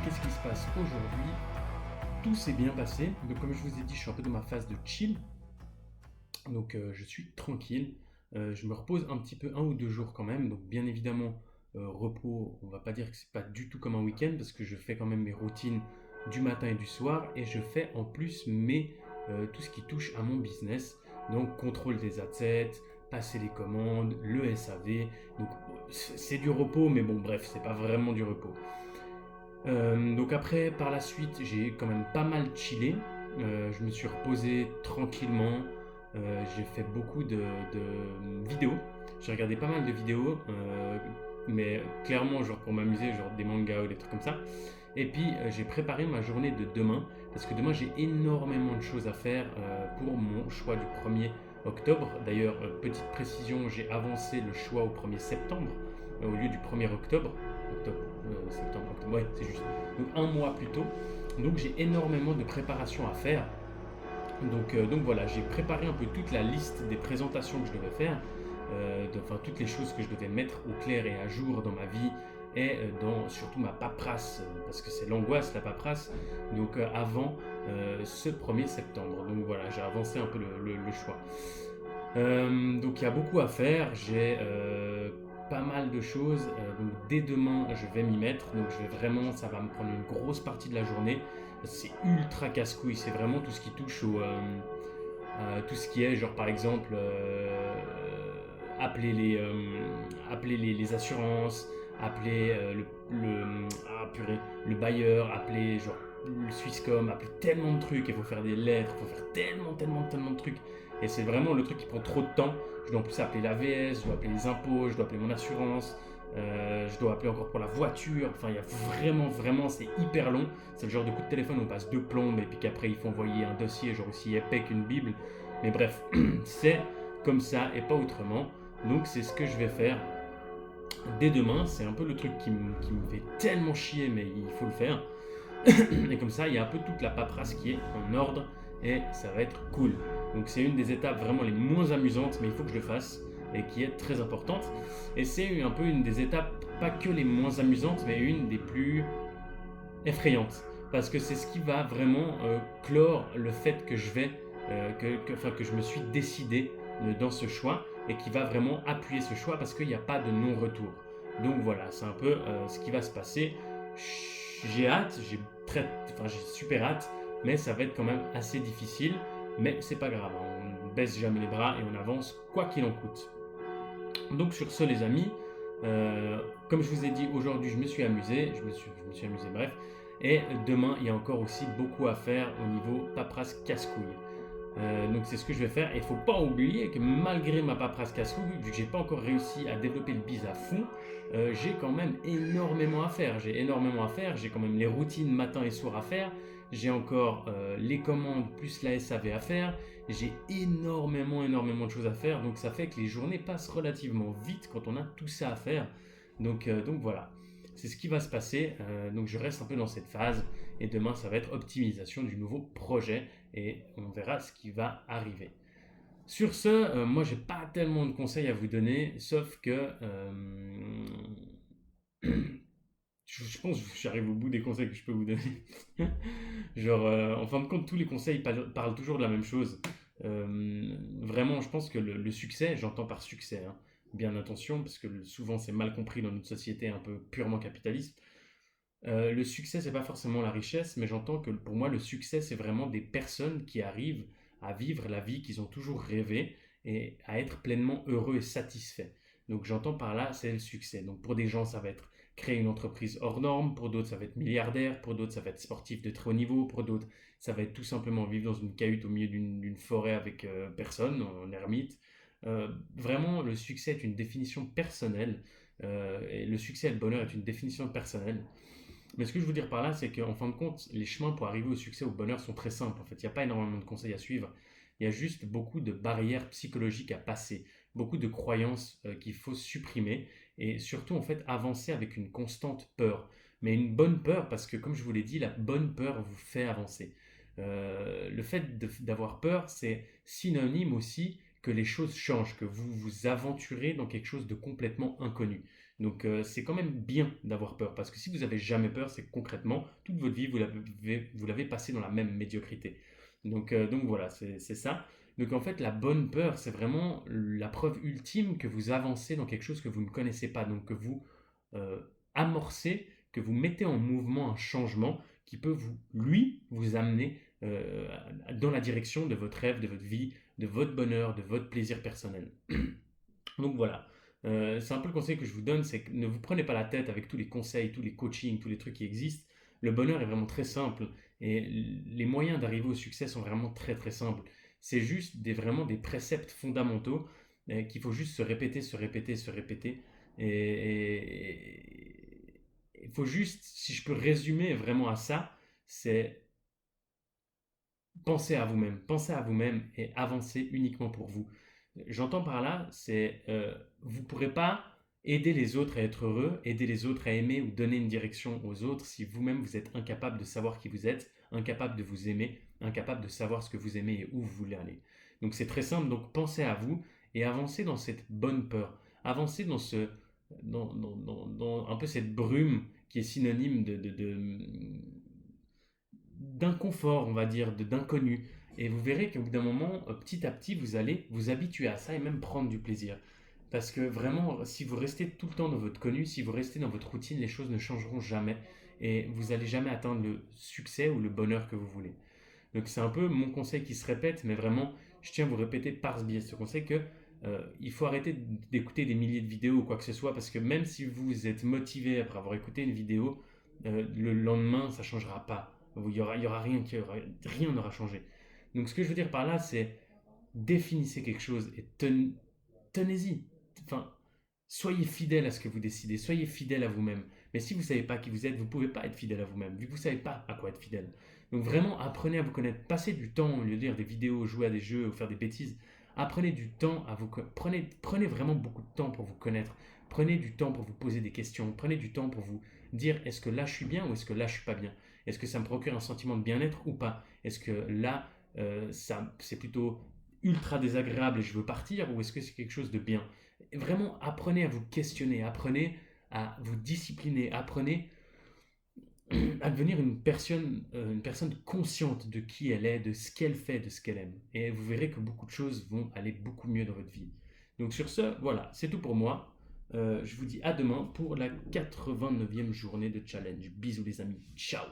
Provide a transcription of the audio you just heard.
qu'est-ce qui se passe aujourd'hui? Tout s'est bien passé. Donc, comme je vous ai dit, je suis un peu dans ma phase de chill. Donc, je suis tranquille. Je me repose un petit peu, 1 ou 2 jours quand même. Donc, bien évidemment, repos, on va pas dire que c'est pas du tout comme un week-end parce que je fais quand même mes routines du matin et du soir. Et je fais en plus tout ce qui touche à mon business. Donc, contrôle des assets, passer les commandes, le SAV. Donc, c'est du repos, mais bon, bref, c'est pas vraiment du repos. Donc après, par la suite, j'ai quand même pas mal chillé. Je me suis reposé tranquillement. J'ai fait beaucoup de vidéos. J'ai regardé pas mal de vidéos, mais clairement, genre pour m'amuser, genre des mangas ou des trucs comme ça. Et puis, j'ai préparé ma journée de demain, parce que demain, j'ai énormément de choses à faire pour mon choix du 1er octobre. D'ailleurs, petite précision, j'ai avancé le choix au 1er septembre, au lieu du 1er octobre. Octobre, septembre, octobre, ouais, c'est juste. Donc, un mois plus tôt. Donc, j'ai énormément de préparation à faire. Donc voilà, j'ai préparé un peu toute la liste des présentations que je devais faire, enfin toutes les choses que je devais mettre au clair et à jour dans ma vie et dans surtout ma paperasse, parce que c'est l'angoisse, la paperasse, donc avant ce 1er septembre. Donc voilà, j'ai avancé un peu le choix. Donc il y a beaucoup à faire, j'ai pas mal de choses, donc dès demain je vais m'y mettre, donc je vais vraiment, ça va me prendre une grosse partie de la journée, c'est ultra casse-couille, c'est vraiment tout ce qui touche tout ce qui est genre par exemple appeler les assurances, appeler purée, le bailleur, appeler genre le Swisscom, appeler tellement de trucs, il faut faire des lettres, il faut faire tellement de trucs. Et c'est vraiment le truc qui prend trop de temps. Je dois en plus appeler l'AVS, je dois appeler les impôts, je dois appeler mon assurance, je dois appeler encore pour la voiture. Enfin, il y a vraiment, c'est hyper long. C'est le genre de coup de téléphone où on passe 2 plombes et puis qu'après il faut envoyer un dossier genre aussi épais qu'une Bible. Mais bref, c'est comme ça et pas autrement. Donc c'est ce que je vais faire dès demain. C'est un peu le truc qui me fait tellement chier, mais il faut le faire. Et comme ça, il y a un peu toute la paperasse qui est en ordre et ça va être cool. Donc c'est une des étapes vraiment les moins amusantes, mais il faut que je le fasse et qui est très importante. Et c'est un peu une des étapes, pas que les moins amusantes, mais une des plus effrayante parce que c'est ce qui va vraiment clore le fait que je vais que je me suis décidé dans ce choix et qui va vraiment appuyer ce choix parce qu'il n'y a pas de non-retour. Donc voilà, c'est un peu ce qui va se passer. J'ai hâte, j'ai super hâte, mais ça va être quand même assez difficile. Mais c'est pas grave, on ne baisse jamais les bras et on avance quoi qu'il en coûte. Donc sur ce les amis, comme je vous ai dit aujourd'hui je me suis amusé, je me suis amusé bref, et demain il y a encore aussi beaucoup à faire au niveau paperasse casse-couille. Donc c'est ce que je vais faire et il ne faut pas oublier que malgré ma paperasse casse-couille, vu que j'ai pas encore réussi à développer le biz à fond, j'ai quand même énormément à faire. J'ai quand même les routines matin et soir à faire, j'ai encore les commandes plus la SAV à faire, j'ai énormément de choses à faire, donc ça fait que les journées passent relativement vite quand on a tout ça à faire. Donc voilà, c'est ce qui va se passer. Donc je reste un peu dans cette phase et demain ça va être optimisation du nouveau projet et on verra ce qui va arriver. Sur ce, moi j'ai pas tellement de conseils à vous donner, sauf que je pense que j'arrive au bout des conseils que je peux vous donner. Genre, en fin de compte, tous les conseils parlent toujours de la même chose. Vraiment, je pense que le succès, j'entends par succès, hein, bien attention, parce que souvent c'est mal compris dans notre société un peu purement capitaliste. Le succès, c'est pas forcément la richesse, mais j'entends que pour moi, le succès, c'est vraiment des personnes qui arrivent à vivre la vie qu'ils ont toujours rêvé et à être pleinement heureux et satisfaits. Donc j'entends par là, c'est le succès. Donc pour des gens, ça va être créer une entreprise hors norme, pour d'autres, ça va être milliardaire, pour d'autres, ça va être sportif de très haut niveau, pour d'autres, ça va être tout simplement vivre dans une cahute au milieu d'une forêt avec personne, en ermite. Vraiment, le succès est une définition personnelle, et le succès et le bonheur est une définition personnelle. Mais ce que je veux dire par là, c'est qu'en fin de compte, les chemins pour arriver au succès, au bonheur sont très simples. En fait, il n'y a pas énormément de conseils à suivre. Il y a juste beaucoup de barrières psychologiques à passer, beaucoup de croyances qu'il faut supprimer et surtout en fait avancer avec une constante peur. Mais une bonne peur, parce que comme je vous l'ai dit, la bonne peur vous fait avancer. Le fait d'avoir peur, c'est synonyme aussi que les choses changent, que vous vous aventurez dans quelque chose de complètement inconnu. Donc c'est quand même bien d'avoir peur, parce que si vous avez jamais peur, c'est que concrètement, toute votre vie, vous l'avez passé dans la même médiocrité. Donc voilà, c'est ça. Donc en fait, la bonne peur, c'est vraiment la preuve ultime que vous avancez dans quelque chose que vous ne connaissez pas, donc que vous euh, amorcez, que vous mettez en mouvement un changement qui peut vous amener dans la direction de votre rêve, de votre vie, de votre bonheur, de votre plaisir personnel. Donc voilà. C'est un peu le conseil que je vous donne, c'est que ne vous prenez pas la tête avec tous les conseils, tous les coachings, tous les trucs qui existent. Le bonheur est vraiment très simple et les moyens d'arriver au succès sont vraiment très très simples. C'est juste vraiment des préceptes fondamentaux qu'il faut juste se répéter, se répéter, se répéter. Et il faut juste, si je peux résumer vraiment à ça, c'est pensez à vous-même et avancez uniquement pour vous. J'entends par là, c'est vous ne pourrez pas aider les autres à être heureux, aider les autres à aimer ou donner une direction aux autres si vous-même vous êtes incapable de savoir qui vous êtes, incapable de vous aimer, incapable de savoir ce que vous aimez et où vous voulez aller. Donc c'est très simple, donc pensez à vous et avancez dans cette bonne peur. Avancez dans un peu cette brume qui est synonyme d'inconfort, on va dire, d'inconnu. Et vous verrez qu'au bout d'un moment, petit à petit, vous allez vous habituer à ça et même prendre du plaisir. Parce que vraiment, si vous restez tout le temps dans votre connu, si vous restez dans votre routine, les choses ne changeront jamais. Et vous n'allez jamais atteindre le succès ou le bonheur que vous voulez. Donc c'est un peu mon conseil qui se répète, mais vraiment, je tiens à vous répéter par ce biais ce conseil que il faut arrêter d'écouter des milliers de vidéos ou quoi que ce soit, parce que même si vous êtes motivé après avoir écouté une vidéo, le lendemain, ça ne changera pas. Il y aura rien, rien n'aura changé. Donc ce que je veux dire par là, c'est définissez quelque chose et tenez-y. Enfin, soyez fidèle à ce que vous décidez, soyez fidèle à vous-même. Mais si vous ne savez pas qui vous êtes, vous ne pouvez pas être fidèle à vous-même, vu que vous ne savez pas à quoi être fidèle. Donc vraiment, apprenez à vous connaître. Passez du temps, au lieu de lire des vidéos, jouer à des jeux ou faire des bêtises. Apprenez du temps à vous connaître. Prenez vraiment beaucoup de temps pour vous connaître. Prenez du temps pour vous poser des questions. Prenez du temps pour vous dire est-ce que là je suis bien ou est-ce que là je suis pas bien. Est-ce que ça me procure un sentiment de bien-être ou pas. Est-ce que là c'est plutôt ultra désagréable et je veux partir ou est-ce que c'est quelque chose de bien. Vraiment, apprenez à vous questionner, apprenez à vous discipliner, apprenez à devenir une personne consciente de qui elle est, de ce qu'elle fait, de ce qu'elle aime. Et vous verrez que beaucoup de choses vont aller beaucoup mieux dans votre vie. Donc sur ce, voilà, c'est tout pour moi. Je vous dis à demain pour la 89e journée de challenge. Bisous les amis, ciao.